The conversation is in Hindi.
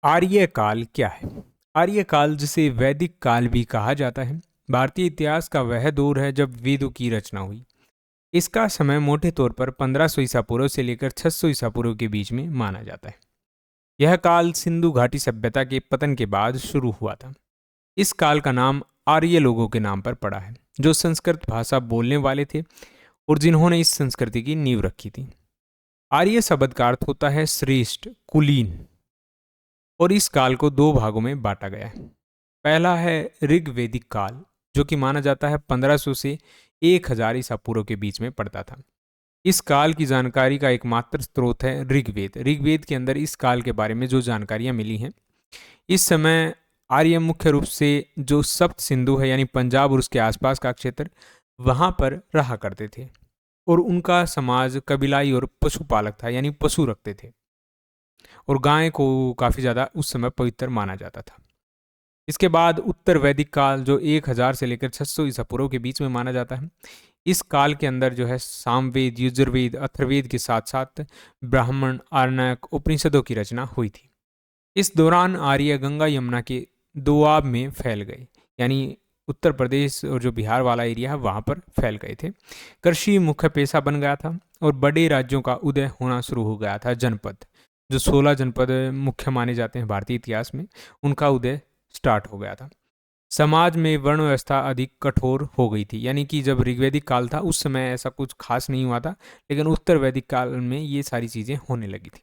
आर्यकाल क्या है? आर्यकाल, जिसे वैदिक काल भी कहा जाता है, भारतीय इतिहास का वह दौर है जब वेदों की रचना हुई। इसका समय मोटे तौर पर 1500 ईसा पूर्व से लेकर 600 ईसा पूर्व के बीच में माना जाता है। यह काल सिंधु घाटी सभ्यता के पतन के बाद शुरू हुआ था। इस काल का नाम आर्य लोगों के नाम पर पड़ा है, जो संस्कृत भाषा बोलने वाले थे और जिन्होंने इस संस्कृति की नींव रखी थी। आर्य शब्द का अर्थ होता है श्रेष्ठ, कुलीन। और इस काल को दो भागों में बांटा गया है। पहला है ऋग्वेदिक काल, जो कि माना जाता है 1500 से 1000 ईसा पूर्व के बीच में पड़ता था। इस काल की जानकारी का एकमात्र स्रोत है ऋग्वेद। ऋग्वेद के अंदर इस काल के बारे में जो जानकारियां मिली हैं, इस समय आर्य मुख्य रूप से जो सप्त सिंधु है, यानी पंजाब और उसके आसपास का क्षेत्र, वहां पर रहा करते थे और उनका समाज कबीलाई और पशुपालक था, यानी पशु रखते थे और गाय को काफ़ी ज़्यादा उस समय पवित्र माना जाता था। इसके बाद उत्तर वैदिक काल, जो 1000 से लेकर 600 ईसा पूर्व के बीच में माना जाता है, इस काल के अंदर जो है सामवेद, यजुर्वेद, अथर्ववेद के साथ साथ ब्राह्मण, आरण्यक, उपनिषदों की रचना हुई थी। इस दौरान आर्य गंगा यमुना के दोआब में फैल गए, यानी उत्तर प्रदेश और जो बिहार वाला एरिया है वहाँ पर फैल गए थे। कृषि मुख्य पेशा बन गया था और बड़े राज्यों का उदय होना शुरू हो गया था। जनपद, जो 16 जनपद मुख्य माने जाते हैं भारतीय इतिहास में, उनका उदय स्टार्ट हो गया था। समाज में वर्ण व्यवस्था अधिक कठोर हो गई थी, यानी कि जब ऋग्वैदिक काल था उस समय ऐसा कुछ खास नहीं हुआ था, लेकिन उत्तर वैदिक काल में ये सारी चीज़ें होने लगी थी।